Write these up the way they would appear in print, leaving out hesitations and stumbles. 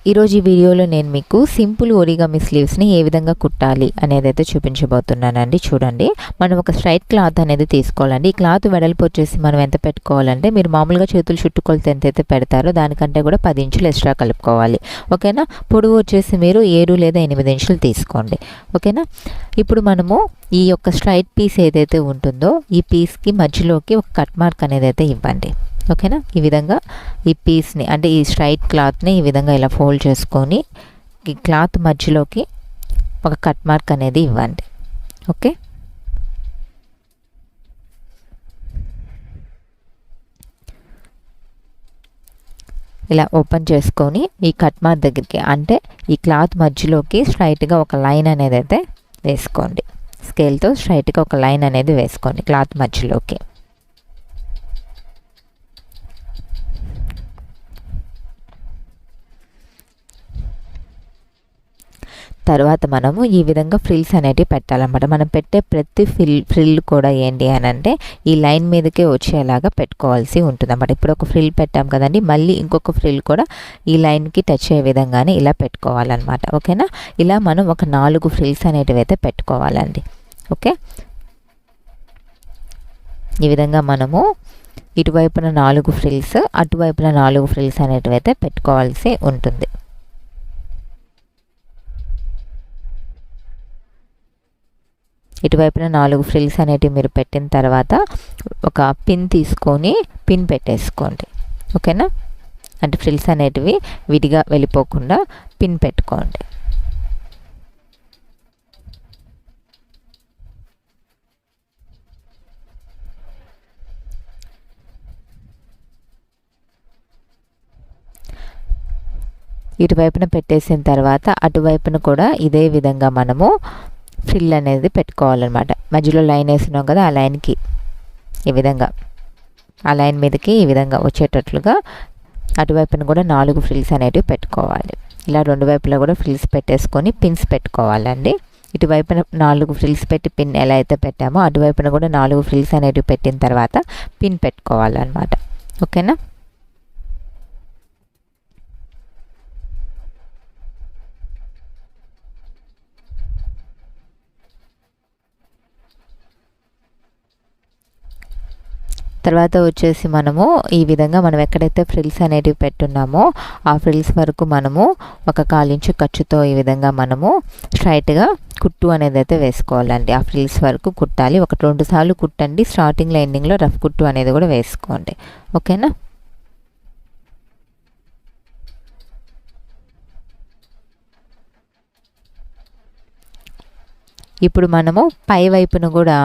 ఈరోజు ఈ వీడియోలో నేను మీకు సింపుల్ ఒరిగామి స్లీవ్స్ని ఏ విధంగా కుట్టాలి అనేది అయితే చూపించబోతున్నానండి. చూడండి, మనం ఒక స్ట్రైట్ క్లాత్ అనేది తీసుకోవాలండి. ఈ క్లాత్ వెడల్పు వచ్చేసి మనం ఎంత పెట్టుకోవాలంటే, మీరు మామూలుగా చేతులు చుట్టుకొలత ఎంతైతే పెడతారో దానికంటే కూడా 10 ఇంచులు ఎక్స్ట్రా కలుపుకోవాలి. ఓకేనా? పొడవు వచ్చేసి మీరు 7 లేదా 8 ఇంచులు తీసుకోండి. ఓకేనా? ఇప్పుడు మనము ఈ యొక్క స్ట్రైట్ పీస్ ఏదైతే ఉంటుందో ఈ పీస్కి మధ్యలోకి ఒక కట్ మార్క్ అనేది అయితే ఇవ్వండి. ఓకేనా? ఈ విధంగా ఈ పీస్ని అంటే ఈ స్ట్రైట్ క్లాత్ని ఈ విధంగా ఇలా ఫోల్డ్ చేసుకొని ఈ క్లాత్ మధ్యలోకి ఒక కట్ మార్క్ అనేది ఇవ్వండి. ఓకే, ఇలా ఓపెన్ చేసుకొని ఈ కట్ మార్క్ దగ్గరికి అంటే ఈ క్లాత్ మధ్యలోకి స్ట్రైట్గా ఒక లైన్ అనేది అయితే వేసుకోండి. స్కేల్తో స్ట్రైట్గా ఒక లైన్ అనేది వేసుకోండి క్లాత్ మధ్యలోకి. తర్వాత మనము ఈ విధంగా ఫ్రిల్స్ అనేటివి పెట్టాలన్నమాట. మనం పెట్టే ప్రతి ఫ్రిల్ కూడా ఏంటి అని అంటే ఈ లైన్ మీదకే వచ్చేలాగా పెట్టుకోవాల్సి ఉంటుంది అన్నమాట. ఇప్పుడు ఒక ఫ్రిల్ పెట్టాం కదండి, మళ్ళీ ఇంకొక ఫ్రిల్ కూడా ఈ లైన్కి టచ్ అయ్యే విధంగానే ఇలా పెట్టుకోవాలన్నమాట. ఓకేనా? ఇలా మనం ఒక 4 ఫ్రిల్స్ అనేటివి అయితే పెట్టుకోవాలండి. ఓకే, ఈ విధంగా మనము ఇటువైపున 4 ఫ్రిల్స్, అటువైపున 4 ఫ్రిల్స్ అనేటివి అయితే పెట్టుకోవాల్సి ఉంటుంది. ఇటువైపున 4 ఫ్రిల్స్ అనేటివి మీరు పెట్టిన తర్వాత ఒక పిన్ తీసుకొని పిన్ పెట్టేసుకోండి. ఓకేనా? అంటే ఫ్రిల్స్ అనేటివి విడిగా వెళ్ళిపోకుండా పిన్ పెట్టుకోండి. ఇటువైపున పెట్టేసిన తర్వాత అటువైపున కూడా ఇదే విధంగా మనము ఫ్రిల్ అనేది పెట్టుకోవాలన్నమాట. మధ్యలో లైన్ వేస్తున్నాం కదా, ఆ లైన్కి ఈ విధంగా ఆ లైన్ మీదకి ఈ విధంగా వచ్చేటట్లుగా అటువైపున కూడా 4 ఫ్రిల్స్ అనేటివి పెట్టుకోవాలి. ఇలా 2 వైపులా కూడా ఫ్రిల్స్ పెట్టేసుకొని పిన్స్ పెట్టుకోవాలండి. ఇటువైపున 4 ఫ్రిల్స్ పెట్టి పిన్ ఎలా అయితే పెట్టామో అటువైపున కూడా 4 ఫ్రిల్స్ అనేటివి పెట్టిన తర్వాత పిన్ పెట్టుకోవాలన్నమాట. ఓకేనా? తర్వాత వచ్చేసి మనము ఈ విధంగా మనం ఎక్కడైతే ఫ్రిల్స్ అనేటివి పెట్టున్నామో ఆ ఫ్రిల్స్ వరకు మనము ఒక 1/4 ఇంచు ఖర్చుతో ఈ విధంగా మనము స్ట్రైట్గా కుట్టు అనేది అయితే వేసుకోవాలండి. ఆ ఫ్రిల్స్ వరకు కుట్టాలి. 1-2 సార్లు కుట్టండి. స్టార్టింగ్లో ఎండింగ్లో రఫ్ కుట్టు అనేది కూడా వేసుకోండి. ఓకేనా? ఇప్పుడు మనము పై వైపును కూడా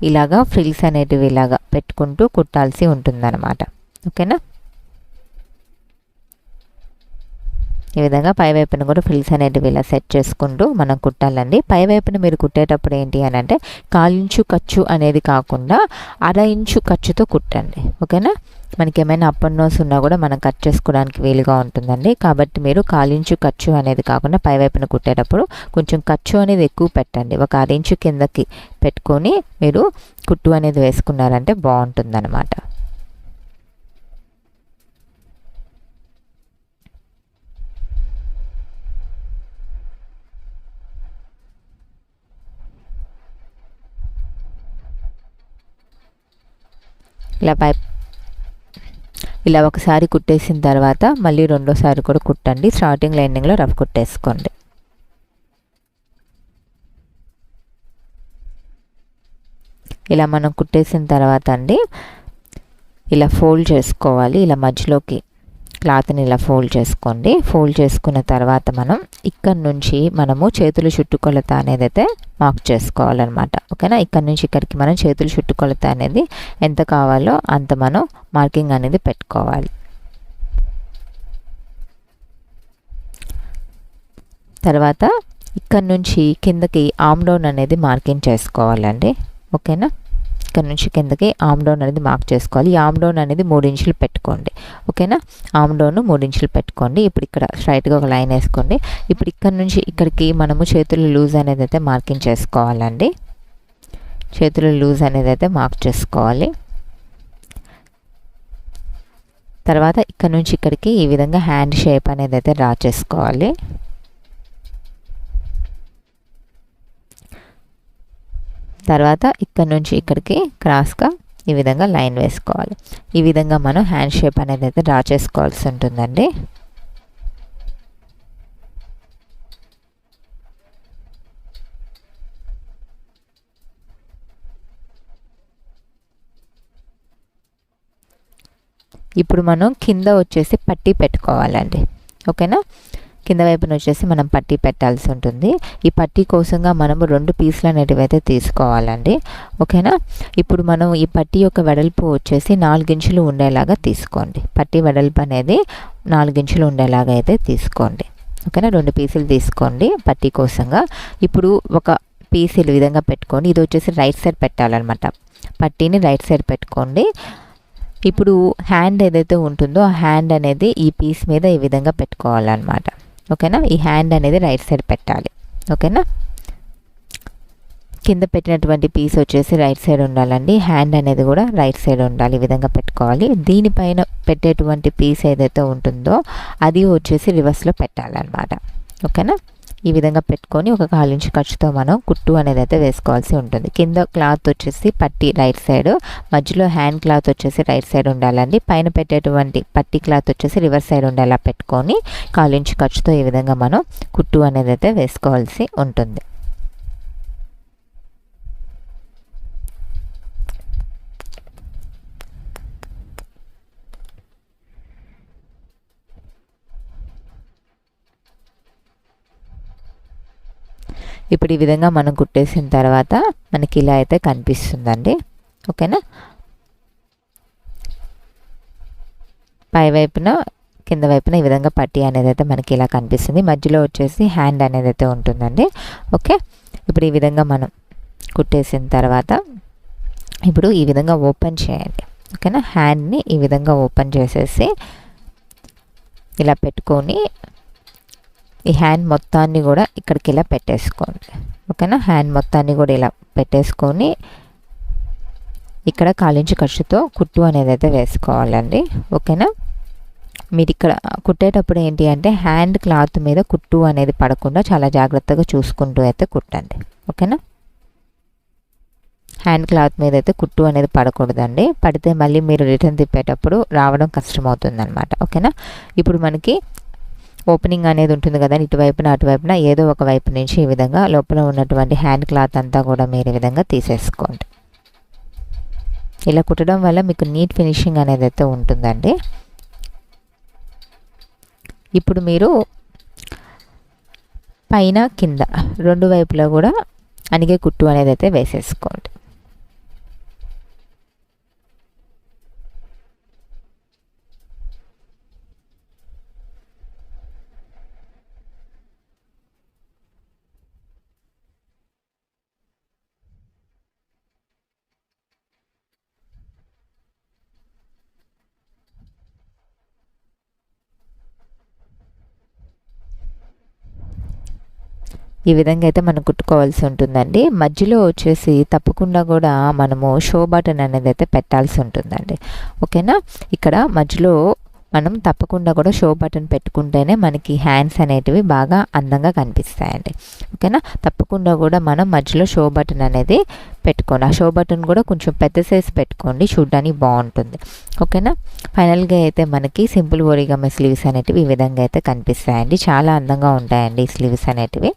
ఇలాగా ఫ్రిల్స్ అనేటివి ఇలాగా పెట్టుకుంటూ కుట్టాల్సి ఉంటుందన్నమాట. ఓకేనా? ఈ విధంగా పై వైపున కూడా ఫ్రిల్స్ అనేటివి ఇలా సెట్ చేసుకుంటూ మనం కుట్టాలండి. పై వైపున మీరు కుట్టేటప్పుడు ఏంటి అని అంటే 1/4 ఇంచు ఖర్చు అనేది కాకుండా 1/2 ఇంచు ఖర్చుతో కుట్టండి. ఓకేనా? మనకి ఏమైనా అప్ అండ్ డౌన్స్ ఉన్నా కూడా మనం కట్ చేసుకోవడానికి వీలుగా ఉంటుందండి. కాబట్టి మీరు 1/4 ఇంచు ఖర్చు అనేది కాకుండా పై వైపున కుట్టేటప్పుడు కొంచెం ఖర్చు అనేది ఎక్కువ పెట్టండి. ఒక 1/2 ఇంచు కిందకి పెట్టుకొని మీరు కుట్టు అనేది వేసుకున్నారంటే బాగుంటుందన్నమాట. ఇలా ఒకసారి కుట్టేసిన తర్వాత మళ్ళీ రెండోసారి కూడా కుట్టండి. స్టార్టింగ్ ఎండింగ్లో రఫ్ కుట్టేసుకోండి. ఇలా మనం కుట్టేసిన తర్వాత అండి ఇలా ఫోల్డ్ చేసుకోవాలి. ఇలా మధ్యలోకి క్లాత్ని ఇలా ఫోల్డ్ చేసుకోండి. ఫోల్డ్ చేసుకున్న తర్వాత మనం ఇక్కడ నుంచి మనము చేతులు చుట్టుకొలత అనేది అయితే మార్క్ చేసుకోవాలన్నమాట. ఓకేనా? ఇక్కడ నుంచి ఇక్కడికి మనం చేతులు చుట్టుకొలత అనేది ఎంత కావాలో అంత మనం మార్కింగ్ అనేది పెట్టుకోవాలి. తర్వాత ఇక్కడ నుంచి కిందకి ఆర్మ్ డౌన్ అనేది మార్కింగ్ చేసుకోవాలండి. ఓకేనా? ఇక్కడ నుంచి కిందకి ఆర్మ్ డౌన్ అనేది మార్క్ చేసుకోవాలి. ఈ ఆర్మ్ డౌన్ అనేది 3 ఇంచులు పెట్టుకోండి. ఓకేనా? ఆర్మ్ డౌన్ 3 ఇంచులు పెట్టుకోండి. ఇప్పుడు ఇక్కడ స్ట్రైట్గా ఒక లైన్ వేసుకోండి. ఇప్పుడు ఇక్కడ నుంచి ఇక్కడికి మనము చేతులు లూజ్ అనేది అయితే మార్కింగ్ చేసుకోవాలండి. చేతులు లూజ్ అనేది అయితే మార్క్ చేసుకోవాలి. తర్వాత ఇక్కడ నుంచి ఇక్కడికి ఈ విధంగా హ్యాండ్ షేప్ అనేది అయితే డ్రా చేసుకోవాలి. తర్వాత ఇక్కడ నుంచి ఇక్కడికి క్రాస్గా ఈ విధంగా లైన్ వేసుకోవాలి. ఈ విధంగా మనం హ్యాండ్ షేప్ అనేది అయితే డ్రా చేసుకోవాల్సి ఉంటుందండి. ఇప్పుడు మనం కింద వచ్చేసి పట్టీ పెట్టుకోవాలండి. ఓకేనా, కింద వైపున వచ్చేసి మనం పట్టీ పెట్టాల్సి ఉంటుంది. ఈ పట్టీ కోసంగా మనము 2 పీసులు అనేటివి అయితే తీసుకోవాలండి. ఓకేనా, ఇప్పుడు మనం ఈ పట్టీ యొక్క వెడల్పు వచ్చేసి 4 ఇంచులు ఉండేలాగా తీసుకోండి. పట్టీ వెడల్పు అనేది 4 ఇంచులు ఉండేలాగా అయితే తీసుకోండి. ఓకేనా, 2 పీసులు తీసుకోండి పట్టీ కోసంగా. ఇప్పుడు ఒక పీస్ ఈ విధంగా పెట్టుకోండి. ఇది వచ్చేసి రైట్ సైడ్ పెట్టాలన్నమాట. పట్టీని రైట్ సైడ్ పెట్టుకోండి. ఇప్పుడు హ్యాండ్ ఏదైతే ఉంటుందో ఆ హ్యాండ్ అనేది ఈ పీస్ మీద ఈ విధంగా పెట్టుకోవాలన్నమాట. ఓకేనా, ఈ హ్యాండ్ అనేది రైట్ సైడ్ పెట్టాలి. ఓకేనా, కింద పెట్టినటువంటి పీస్ వచ్చేసి రైట్ సైడ్ ఉండాలండి. హ్యాండ్ అనేది కూడా రైట్ సైడ్ ఉండాలి. ఈ విధంగా పెట్టుకోవాలి. దీనిపైన పెట్టేటువంటి పీస్ ఏదైతే ఉంటుందో అది వచ్చేసి రివర్స్లో పెట్టాలన్నమాట. ఓకేనా, ఈ విధంగా పెట్టుకొని ఒక 1/4 ఇంచు ఖర్చుతో మనం కుట్టు అనేది అయితే వేసుకోవాల్సి ఉంటుంది. కింద క్లాత్ వచ్చేసి పట్టీ రైట్ సైడ్, మధ్యలో హ్యాండ్ క్లాత్ వచ్చేసి రైట్ సైడ్ ఉండాలండి. పైన పెట్టేటువంటి పట్టీ క్లాత్ వచ్చేసి రివర్స్ సైడ్ ఉండేలా పెట్టుకొని 1/4 ఇంచు ఖర్చుతో ఈ విధంగా మనం కుట్టు అనేది అయితే వేసుకోవాల్సి ఉంటుంది. ఇప్పుడు ఈ విధంగా మనం కుట్టేసిన తర్వాత మనకి ఇలా అయితే కనిపిస్తుందండి. ఓకేనా, పై వైపున కింద వైపున ఈ విధంగా పట్టీ అనేది అయితే మనకి ఇలా కనిపిస్తుంది. మధ్యలో వచ్చేసి హ్యాండ్ అనేది అయితే ఉంటుందండి. ఓకే, ఇప్పుడు ఈ విధంగా మనం కుట్టేసిన తర్వాత ఇప్పుడు ఈ విధంగా ఓపెన్ చేయండి. ఓకేనా, హ్యాండ్ని ఈ విధంగా ఓపెన్ చేసేసి ఇలా పెట్టుకొని ఈ హ్యాండ్ మొత్తాన్ని కూడా ఇక్కడికి ఇలా పెట్టేసుకోండి. ఓకేనా, హ్యాండ్ మొత్తాన్ని కూడా ఇలా పెట్టేసుకొని ఇక్కడ 1/4 ఇంచు ఖర్చుతో కుట్టు అనేది అయితే వేసుకోవాలండి. ఓకేనా, మీరు ఇక్కడ కుట్టేటప్పుడు ఏంటి అంటే హ్యాండ్ క్లాత్ మీద కుట్టు అనేది పడకుండా చాలా జాగ్రత్తగా చూసుకుంటూ అయితే కుట్టండి. ఓకేనా, హ్యాండ్ క్లాత్ మీద అయితే కుట్టు అనేది పడకూడదండి. పడితే మళ్ళీ మీరు రిటర్న్ తిప్పేటప్పుడు రావడం కష్టమవుతుంది అనమాట. ఓకేనా, ఇప్పుడు మనకి ఓపెనింగ్ అనేది ఉంటుంది కదా, ఇటువైపున అటువైపున ఏదో ఒక వైపు నుంచి ఈ విధంగా లోపల ఉన్నటువంటి హ్యాండ్ క్లాత్ అంతా కూడా మీరు ఈ విధంగా తీసేసుకోండి. ఇలా కుట్టడం వల్ల మీకు నీట్ ఫినిషింగ్ అనేది అయితే ఉంటుందండి. ఇప్పుడు మీరు పైన కింద 2 వైపులా కూడా అనిగే కుట్టు అనేది అయితే వేసేసుకోండి. ఈ విధంగా అయితే మనం కుట్టుకోవాల్సి ఉంటుందండి. మధ్యలో వచ్చేసి తప్పకుండా కూడా మనము షో బటన్ అనేది అయితే పెట్టాల్సి ఉంటుందండి. ఓకేనా, ఇక్కడ మధ్యలో మనం తప్పకుండా కూడా షో బటన్ పెట్టుకుంటేనే మనకి హ్యాండ్స్ అనేటివి బాగా అందంగా కనిపిస్తాయండి. ఓకేనా, తప్పకుండా కూడా మనం మధ్యలో షో బటన్ అనేది పెట్టుకోండి. ఆ షో బటన్ కూడా కొంచెం పెద్ద సైజ్ పెట్టుకోండి, చూడడానికి బాగుంటుంది. ఓకేనా, ఫైనల్గా అయితే మనకి సింపుల్ ఒరిగామి స్లీవ్స్ అనేటివి ఈ విధంగా అయితే కనిపిస్తాయండి. చాలా అందంగా ఉంటాయండి ఈ స్లీవ్స్ అనేటివి.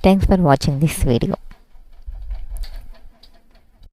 Thanks for watching this video.